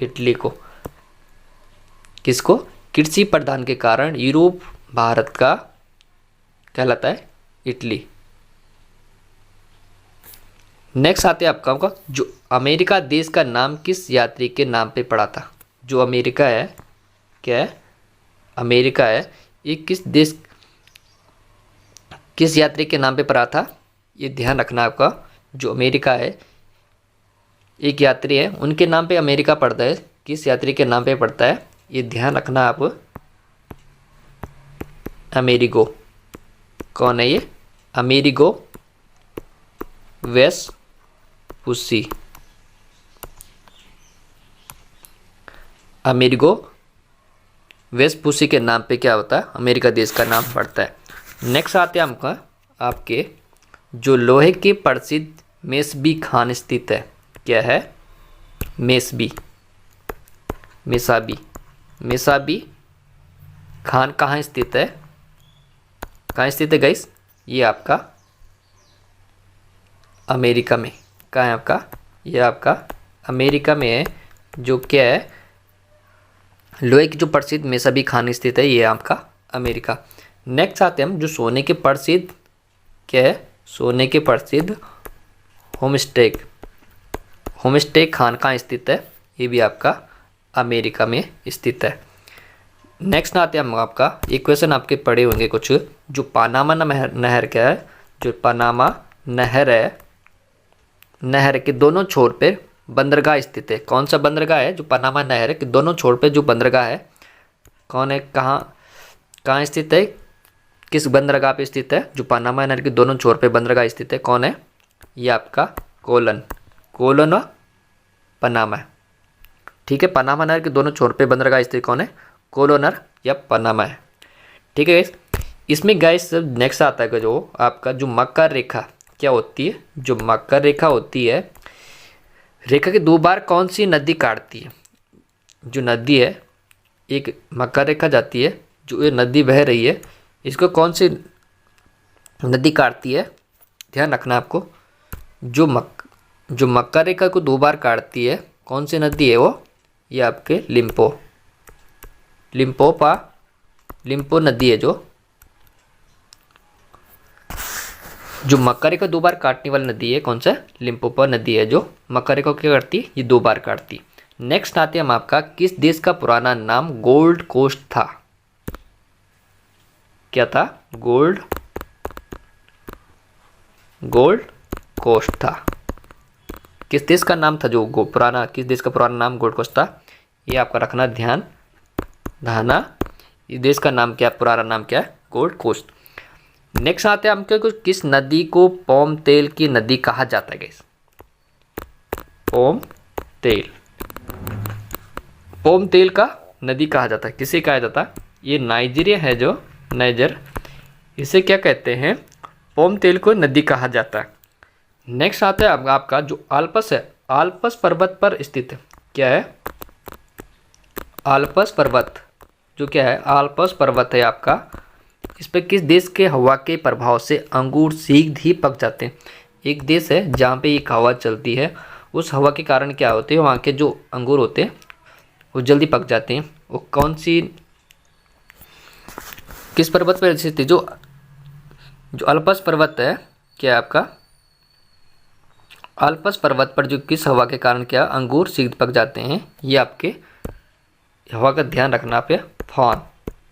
इटली को। किसको? कृषि प्रदान के कारण यूरोप भारत का कहलाता है इटली। नेक्स्ट आते हैं आपका जो अमेरिका देश का नाम किस यात्री के नाम पे पड़ा था? जो अमेरिका है, क्या है? अमेरिका है, ये किस यात्री के नाम पे पड़ा था? ये ध्यान रखना आपका। जो अमेरिका है, एक यात्री है, उनके नाम पे अमेरिका पड़ता है। किस यात्री के नाम पे पड़ता है? ये ध्यान रखना आप। अमेरिगो। कौन है ये? Amerigo Vespucci. अमेरिगो वेस्पुसी के नाम पे क्या होता है? अमेरिका देश का नाम पड़ता है। नेक्स्ट आते हैं हमका आपके जो लोहे के प्रसिद्ध मेसबी खान स्थित है। क्या है? मेसाबी खान कहाँ स्थित है? कहाँ स्थित है गाइस? ये आपका अमेरिका में। कहाँ है आपका? ये आपका अमेरिका में है। जो क्या है? लोहे की जो प्रसिद्ध मेसाबी खान स्थित है, ये आपका अमेरिका। नेक्स्ट आते हैं हम जो सोने के प्रसिद्ध, क्या है? सोने के प्रसिद्ध होमस्टेक खान कहाँ स्थित है? ये भी आपका अमेरिका में स्थित है। नेक्स्ट आते हैं हम आपका एक क्वेश्चन आपके पढ़े होंगे कुछ, जो पनामा नहर क्या है? जो पनामा नहर है, नहर के दोनों छोर पे बंदरगाह स्थित है। कौन सा बंदरगाह है? जो पनामा नहर के दोनों छोर पे जो बंदरगाह है, कौन है? कहाँ स्थित है? किस बंदरगाह पे स्थित है? जो पनामा नहर के दोनों छोर पे बंदरगाह स्थित है, कौन है? ये आपका कोलन और पनामा। ठीक है, पनामा नहर के दोनों छोर पे बंदरगाह स्थित कौन है? कोलोनर या पनामा है। ठीक है गाइस। इसमें गाइस नेक्स्ट आता है जो आपका जो मकर रेखा क्या होती है? जो मकर रेखा होती है, रेखा के दो बार कौन सी नदी काटती है? जो नदी है, एक मकर रेखा जाती है, जो ये नदी बह रही है, इसको कौन सी नदी काटती है? ध्यान रखना आपको। जो मकर रेखा को दो बार काटती है, कौन सी नदी है वो? ये आपके लिम्पो नदी है। जो मकर रेखा दो बार काटने वाली नदी है, कौन सा? लिम्पोपो नदी है, जो मकर रेखा क्या करती है? ये दो बार काटती है। नेक्स्ट आते हैं हम आपका किस देश का पुराना नाम गोल्ड कोस्ट था? क्या था? गोल्ड कोस्ट था। किस देश का नाम था जो पुराना, किस देश का पुराना नाम गोल्ड कोस्ट था? ये आपका रखना ध्यान। इस देश का नाम क्या, पुराना नाम क्या है? Gold coast. नेक्स्ट आते हैं हमके कुछ, किस नदी को पोम तेल की नदी कहा जाता है गाइस? पोम तेल, पोम तेल का नदी कहा जाता है, किसे कहा जाता है? ये नाइजीरिया है जो नाइजर, इसे क्या कहते हैं? पोम तेल को नदी कहा जाता है। नेक्स्ट आता है आपका जो आल्पस है, आल्पस पर्वत पर स्थित है, क्या है? आल्पस पर्वत, जो क्या है? आल्पस पर्वत है आपका। इस पर किस देश के हवा के प्रभाव से अंगूर शीघ्र ही पक जाते हैं? एक देश है जहाँ पे एक हवा चलती है, उस हवा के कारण क्या होते हैं, वहाँ के जो अंगूर होते हैं वो जल्दी पक जाते हैं। वो कौन सी, किस पर्वत पर स्थित है? जो जो अल्पस पर्वत है, क्या है आपका? अल्पस पर्वत पर जो किस हवा के कारण क्या अंगूर शीघ्र पक जाते हैं? ये आपके हवा का ध्यान रखना पे फॉन,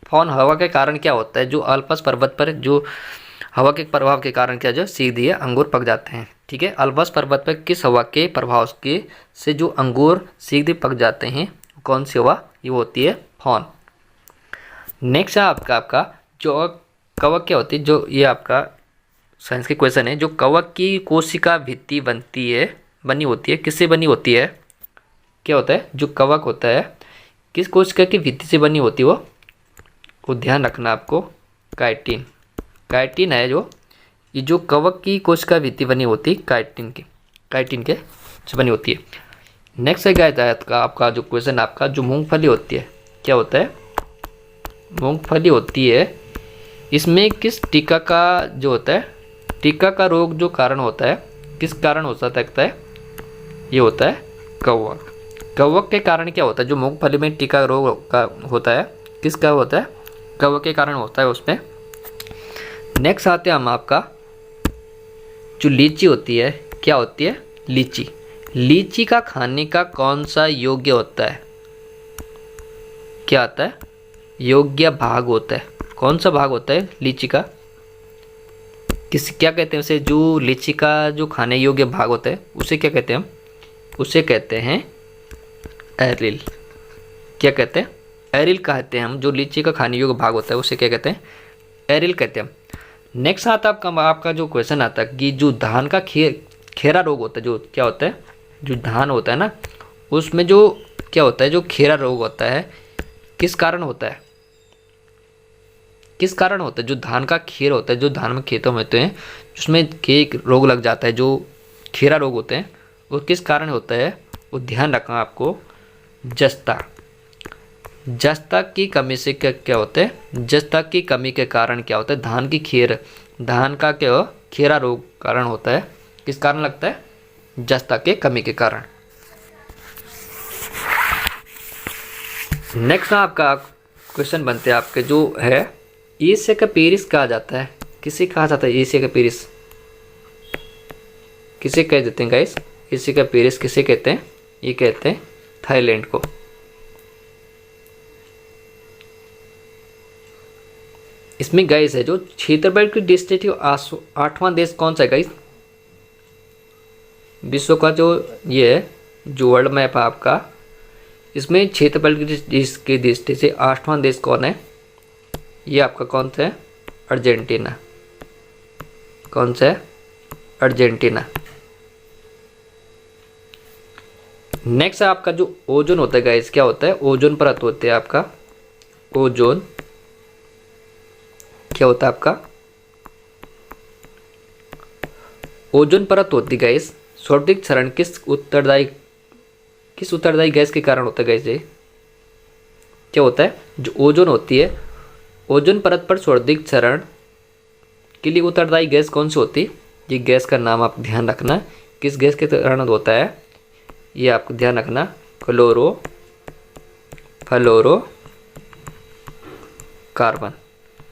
फॉन हवा के कारण क्या होता है? जो अल्पस पर्वत पर जो हवा के प्रभाव के कारण क्या जो सीधे अंगूर पक जाते हैं। ठीक है, अल्पस पर्वत पर किस हवा के प्रभाव के से जो अंगूर सीधे पक जाते हैं, कौन सी हवा? ये होती है फॉन। नेक्स्ट है आपका जो कवक क्या होती है? जो ये आपका साइंस के क्वेश्चन है, जो कवक की कोशिका भित्ति बनी होती है, किससे बनी होती है? क्या होता है? जो कवक होता है किस कोशिका की भित्ति से बनी होती है? वो ध्यान रखना आपको, काइटिन, काइटिन है जो, ये जो कवक की कोशिका भित्ति बनी होती है काइटिन के से बनी होती है। नेक्स्ट है आपका जो क्वेश्चन आपका, जो मूंगफली होती है, क्या होता है? मूंगफली होती है, इसमें किस टीका का जो होता है, टीका का रोग जो कारण होता है, किस कारण हो सकता है? ये होता है कवक, कवक के कारण क्या होता है? जो मूंगफली में टीका रोग का होता है, किसका होता है? कवक के कारण होता है उसमें। नेक्स्ट आते हैं हम आपका जो लीची होती है, क्या होती है? लीची, लीची का खाने का कौन सा योग्य होता है? क्या आता है? योग्य भाग होता है। कौन सा भाग होता है लीची का? क्या कहते हैं उसे? जो लीची का जो खाने योग्य भाग होता है उसे क्या कहते हैं हम? उसे कहते हैं एरिल। क्या कहते हैं? एरिल कहते हैं हम। जो लीची का खाने योग्य भाग होता है उसे क्या कहते हैं? एरिल कहते हैं हम। नेक्स्ट आता है आपका जो क्वेश्चन आता है कि जो धान का खेरा रोग होता है, जो क्या होता है? जो धान होता है ना, उसमें जो क्या होता है? जो खेरा रोग होता है, किस कारण होता है? किस कारण होता है? जो धान का खेर होता है, जो धान में खेतों में होते हैं, उसमें एक रोग लग जाता है, जो खेरा रोग होते हैं, वो किस कारण होता है? वो ध्यान रखना आपको, जस्ता, जस्ता की कमी से क्या होता है? जस्ता की कमी के कारण क्या होता है? धान का क्या खेरा रोग कारण होता है, किस कारण लगता है? जस्ता के कमी के कारण। नेक्स्ट आपका क्वेश्चन बनते हैं आपके जो है, एशिया का पेरिस कहा जाता है, किसे कहा जाता है? एशिया का पेरिस किसे कह देते हैं गाइस? एशिया का पेरिस किसे कहते हैं? ये कहते हैं थाईलैंड को। इसमें गाइस है जो क्षेत्रफल की दृष्टि से 8वां देश कौन सा है गाइस? विश्व का जो ये है जो वर्ल्ड मैप है आपका, इसमें क्षेत्रफल की दृष्टि से 8वां देश कौन है? ये आपका कौन सा है? अर्जेंटीना। कौन सा है? अर्जेंटीना। नेक्स्ट है आपका जो ओजोन होता है गाइस, क्या होता है? ओजोन परत होते हैं आपका, ओजोन क्या होता है आपका? ओजोन परत होती है गाइस, स्वाभाविक क्षरण किस उत्तरदायी गैस के कारण होता है गाइस? ये क्या होता है? जो ओजोन होती है, ओजोन परत पर स्वाभाविक क्षरण के लिए उत्तरदायी गैस कौन सी होती है? ये गैस का नाम आप ध्यान रखना, किस गैस के कारण होता है, ये आपको ध्यान रखना, फ्लोरोकार्बन।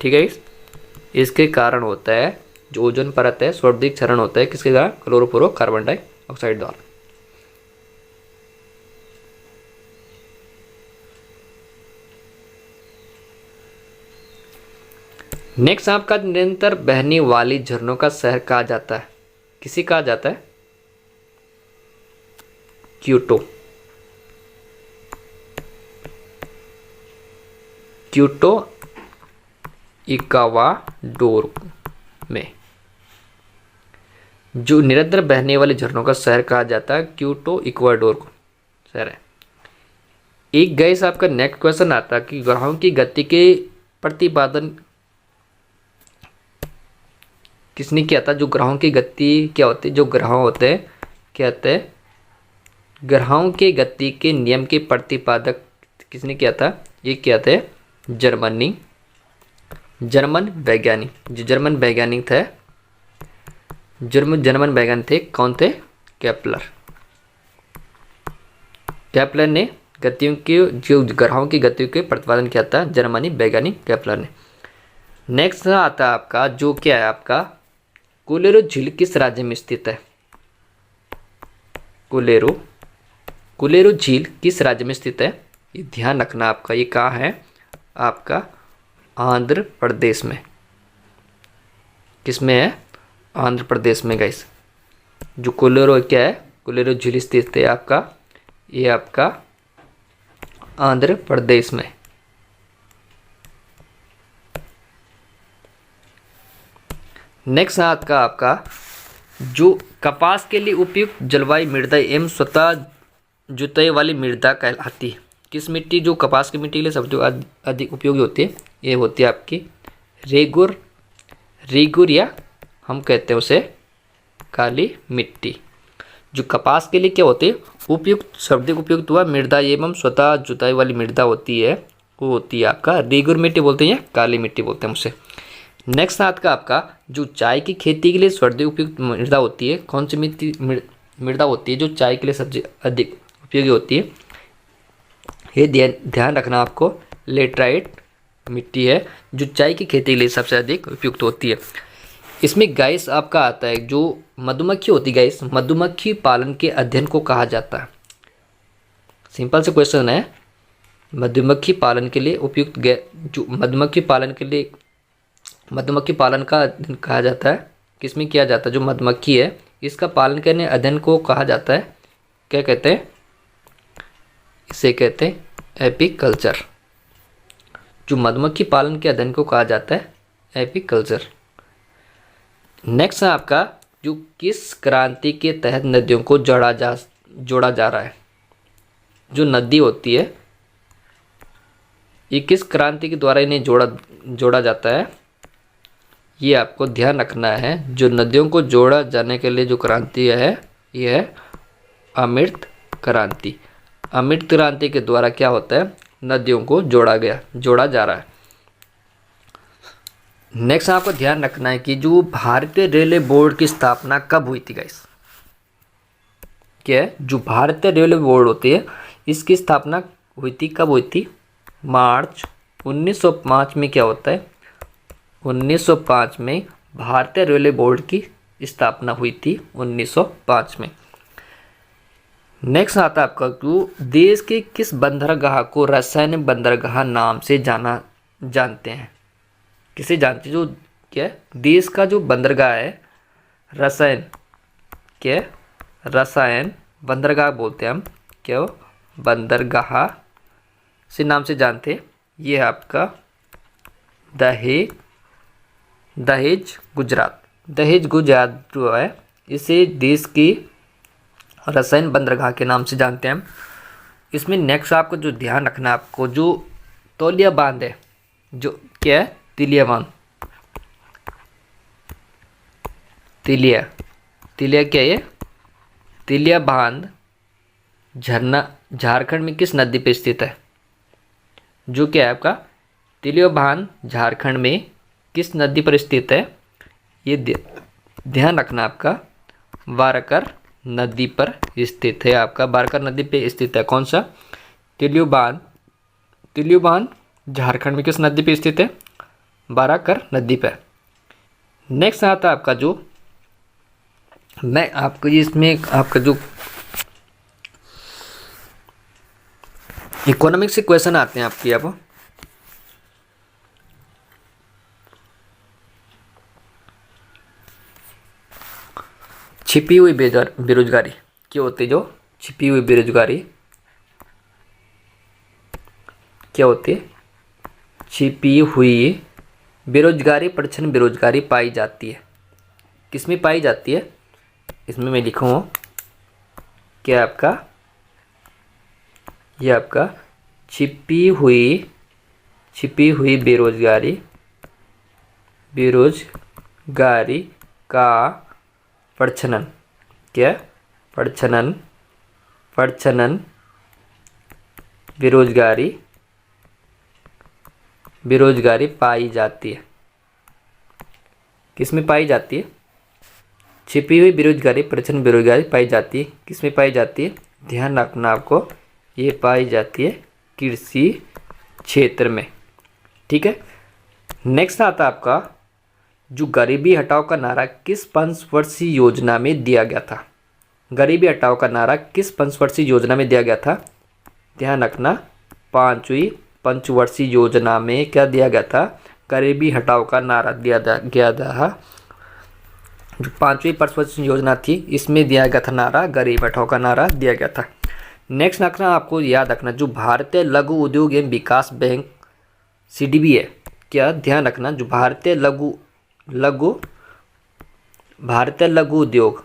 ठीक है, इसके कारण होता है जो ओजोन परत है, स्वाभाविक क्षरण होता है किसके कारण? क्लोरोफ्लोरोकार्बन डाइऑक्साइड द्वारा। नेक्स्ट आपका निरंतर बहने वाली झरनों का शहर कहा जाता है, किसे कहा जाता है? क्योटो। Kyoto, Ecuador. में। जो निरंतर बहने वाले झरनों का शहर कहा जाता है क्योटो इक्वाडोर को शहर है। एक गाइस आपका नेक्स्ट क्वेश्चन आता है कि ग्रहों की गति के प्रतिपादन किसने किया था? जो ग्रहों की गति क्या होती है, जो ग्रह होते हैं क्या होते हैं, ग्रहों के गति के नियम के प्रतिपादक किसने किया था? ये किया थे जर्मन वैज्ञानिक। जो जर्मन वैज्ञानिक थे, जर्मन वैज्ञानिक थे, कौन थे? केपलर। केपलर ने गतियों के जो ग्रहों की गतियों के प्रतिपादन किया था, जर्मनी वैज्ञानिक केपलर ने। नेक्स्ट आता है आपका जो क्या है आपका कोलेरो झील किस राज्य में स्थित है? कोलेरो झील किस राज्य में स्थित है? ये ध्यान रखना आपका, ये कहाँ है? आपका आंध्र प्रदेश में। किस में है? आंध्र प्रदेश में गाइस। जो कोलेरो क्या है, कोलेरो झील स्थित है आपका, ये आपका आंध्र प्रदेश में। नेक्स्ट आपका जो कपास के लिए उपयुक्त जलवायु मृदा एवं स्वतः जुताई वाली मृदा कहलाती है। किस मिट्टी जो कपास की मिट्टी के लिए सबसे अधिक उपयोगी होती है? ये होती है आपकी रेगुर या हम कहते हैं उसे काली मिट्टी। जो कपास के लिए क्या होती है? उपयुक्त सर्वाधिक उपयुक्त हुआ मृदा एवं स्वतः जुताई वाली मृदा होती है, वो होती है आपका रेगुर मिट्टी बोलते हैं या काली मिट्टी बोलते हैं उसे। नेक्स्ट आपका जो चाय की खेती के लिए सर्वाधिक उपयुक्त मृदा होती है, कौन सी मिट्टी मृदा होती है जो चाय के लिए सबसे अधिक उपयोगी होती है? ये ध्यान रखना आपको, लेटराइट मिट्टी है जो चाय की खेती के लिए सबसे अधिक उपयुक्त होती है। इसमें गाइस आपका आता है जो मधुमक्खी होती है गाइस, मधुमक्खी पालन के अध्ययन को कहा जाता है। सिंपल से क्वेश्चन है, मधुमक्खी पालन के लिए उपयुक्त जो मधुमक्खी पालन का अध्ययन कहा जाता है, किसमें किया जाता है? जो मधुमक्खी है इसका पालन करने अध्ययन को कहा जाता है, क्या कहते हैं? इसे कहते हैं एपीकल्चर। जो मधुमक्खी पालन के अध्ययन को कहा जाता है एपीकल्चर। नेक्स्ट है आपका जो किस क्रांति के तहत नदियों को जोड़ा जा रहा है? जो नदी होती है ये किस क्रांति के द्वारा इन्हें जोड़ा जाता है? ये आपको ध्यान रखना है। जो नदियों को जोड़ा जाने के लिए जो क्रांति है ये है अमृत क्रांति। अमृत क्रांति के द्वारा क्या होता है? नदियों को जोड़ा जा रहा है। नेक्स्ट आपको ध्यान रखना है कि जो भारतीय रेलवे बोर्ड की स्थापना कब हुई थी गाइस? क्या है? जो भारतीय रेलवे बोर्ड होती है इसकी स्थापना हुई थी, कब हुई थी? मार्च 1905 में क्या होता है? 1905 में भारतीय रेलवे बोर्ड की स्थापना हुई थी 1905 में। नेक्स्ट आता है आपका जो देश के किस बंदरगाह को रासायनिक बंदरगाह नाम से जानते हैं? किसे जानते हैं? जो क्या देश का जो बंदरगाह है रसायन बंदरगाह बोलते हैं हम, क्या बंदरगाह से नाम से जानते हैं। ये है आपका दहेज गुजरात जो है इसे देश की रसायन बंदरगाह के नाम से जानते हैं हम। इसमें नेक्स्ट आपको जो ध्यान रखना है आपको जो तौलिया बांध है, जो क्या है? तिलिया बांध। तिलिया क्या है? तिलिया बांध झरना झारखंड में किस नदी पे स्थित है? जो क्या है आपका तिलिया बांध झारखंड में किस नदी पर स्थित है? ये ध्यान रखना आपका वारकर नदी पर स्थित है। आपका वारकर नदी पे स्थित है। कौन सा? तिलिया बांध झारखंड में किस नदी पे स्थित है? वारकर नदी पर। नेक्स्ट आता है आपका जो मैं आपको इसमें आपका जो इकोनॉमिक्स से क्वेश्चन आते हैं आपकी अब छिपी हुई बेरोजगारी क्या होती है? जो छिपी हुई बेरोजगारी क्या होती है? छिपी हुई बेरोजगारी प्रच्छन्न बेरोजगारी पाई जाती है। किसमें पाई जाती है? इसमें मैं लिखूँ क्या आपका, ये आपका छिपी हुई बेरोजगारी का प्रच्छन्न, क्या प्रच्छन्न बेरोजगारी पाई जाती है। किसमें पाई जाती है? छिपी हुई बेरोजगारी प्रच्छन्न बेरोजगारी पाई जाती है। किसमें पाई जाती है? ध्यान रखना आपको, ये पाई जाती है कृषि क्षेत्र में। ठीक है। नेक्स्ट आता है आपका जो गरीबी हटाओ का नारा किस पंचवर्षीय योजना में दिया गया था? गरीबी हटाओ का नारा किस पंचवर्षीय योजना में दिया गया था? ध्यान रखना, 5वीं पंचवर्षीय योजना में क्या दिया गया था? गरीबी हटाओ का नारा दिया गया था। जो 5वीं पंचवर्षीय योजना थी इसमें दिया गया था नारा, गरीबी हटाओ का नारा दिया गया था। नेक्स्ट रखना, आपको याद रखना जो भारतीय लघु उद्योग एवं विकास बैंक CDB है, क्या ध्यान रखना, जो भारतीय लघु उद्योग,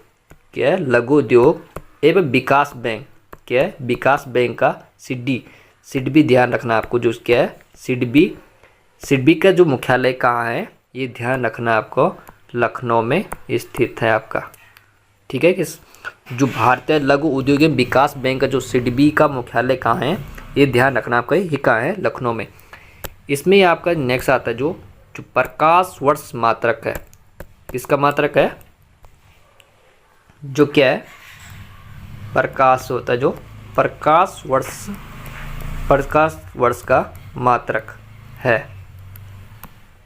क्या लघु उद्योग एवं विकास बैंक, क्या विकास बैंक का CDB ध्यान रखना आपको, जो क्या है CDB का जो मुख्यालय कहाँ है ये ध्यान रखना आपको, लखनऊ में स्थित है आपका। ठीक है। किस जो भारतीय लघु उद्योग एवं विकास बैंक का जो CDB का मुख्यालय कहाँ है ये ध्यान रखना आपका, ये कहाँ है? लखनऊ में। इसमें आपका नेक्स्ट आता है जो प्रकाश वर्ष मात्रक है। किसका मात्रक है? जो क्या है? प्रकाश होता है, जो प्रकाश वर्ष का मात्रक है।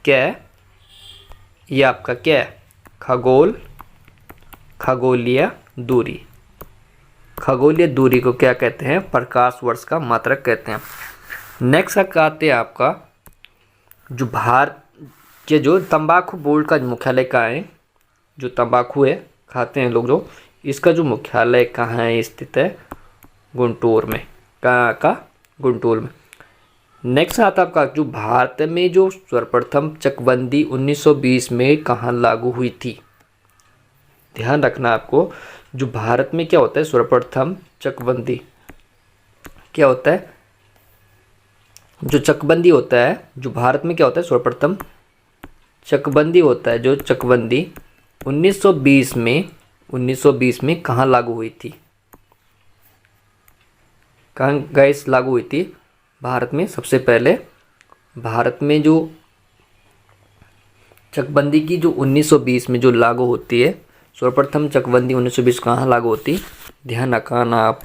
क्या है? ये आपका क्या है? खगोलीय दूरी को क्या कहते हैं? प्रकाश वर्ष का मात्रक कहते हैं। नेक्स्ट आते हैं आपका जो भारत के जो तंबाकू बोर्ड का मुख्यालय कहाँ है? जो तंबाकू है खाते हैं लोग जो, इसका जो मुख्यालय कहाँ है स्थित है? गुंटूर में। कहाँ का? गुंटूर में। नेक्स्ट आता है आपका जो भारत में जो सर्वप्रथम चकबंदी 1920 में कहाँ लागू हुई थी? ध्यान रखना आपको, जो भारत में क्या होता है सर्वप्रथम चकबंदी, क्या होता है? जो चकबंदी होता है, जो भारत में क्या होता है सर्वप्रथम चकबंदी होता है, जो चकबंदी 1920 में कहाँ लागू हुई थी? कहाँ गैस लागू हुई थी? भारत में। सबसे पहले भारत में जो चकबंदी की जो 1920 में जो लागू होती है, सर्वप्रथम चकबंदी 1920 कहाँ लागू होती? ध्यान रखना आप,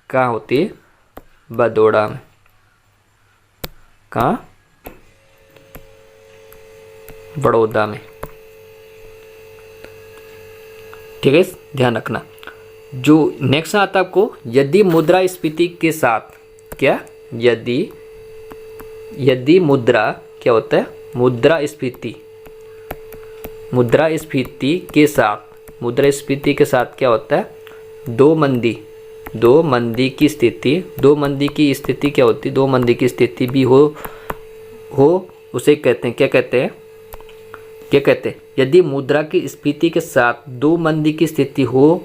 कहाँ होती है? बड़ौदा में। कहाँ? बड़ौदा में। ठीक है, ध्यान रखना। जो नेक्स्ट आता है आपको, यदि मुद्रास्फीति के साथ, क्या यदि मुद्रा क्या होता है? मुद्रास्फीति के साथ क्या होता है? दो मंदी की स्थिति क्या होती है? दो मंदी की स्थिति भी हो उसे कहते हैं, क्या कहते हैं? यदि मुद्रा की स्फीति के साथ दो मंदी की स्थिति हो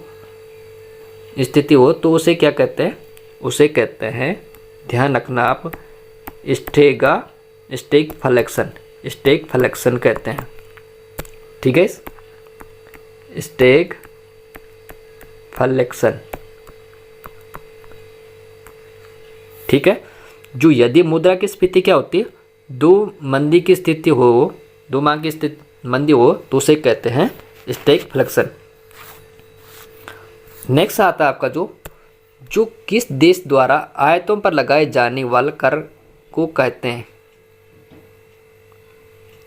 तो उसे क्या कहते हैं? उसे कहते हैं, ध्यान रखना आप, स्टैगफ्लेशन कहते हैं। ठीक है, स्टैगफ्लेशन। ठीक है, जो यदि मुद्रा की स्फीति क्या होती है? दो मंदी की स्थिति हो, मंदी हो तो उसे कहते हैं स्टैगफ्लेशन। नेक्स्ट आता है आपका जो किस देश द्वारा आयातों पर लगाए जाने वाले कर को कहते हैं?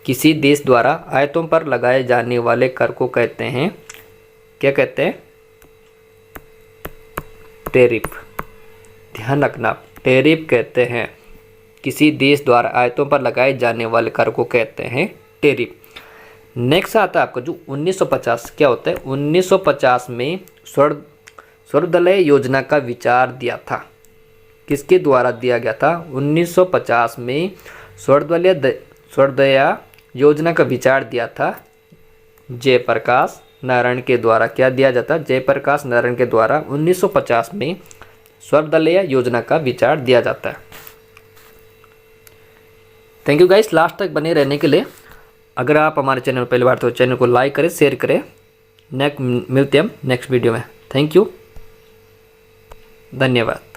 किसी देश द्वारा आयातों पर लगाए जाने वाले कर को कहते हैं, क्या कहते हैं? टैरिफ। ध्यान रखना, टैरिफ कहते हैं। किसी देश द्वारा आयातों पर लगाए जाने वाले कर को कहते हैं टैरिफ। नेक्स्ट आता है आपका जो 1950, क्या होता है? 1950 में सर्वदलीय योजना का विचार दिया था। किसके द्वारा दिया गया था? 1950 में सर्वदलीय योजना का विचार दिया था जयप्रकाश नारायण के द्वारा। क्या दिया जाता? जयप्रकाश नारायण के द्वारा 1950 में सर्वदलीय योजना का विचार दिया जाता है। थैंक यू गाइस, लास्ट तक बने रहने के लिए। अगर आप हमारे चैनल पर पहली बार तो चैनल को लाइक करें, शेयर करें। मिलते हैं हम नेक्स्ट वीडियो में। थैंक यू, धन्यवाद।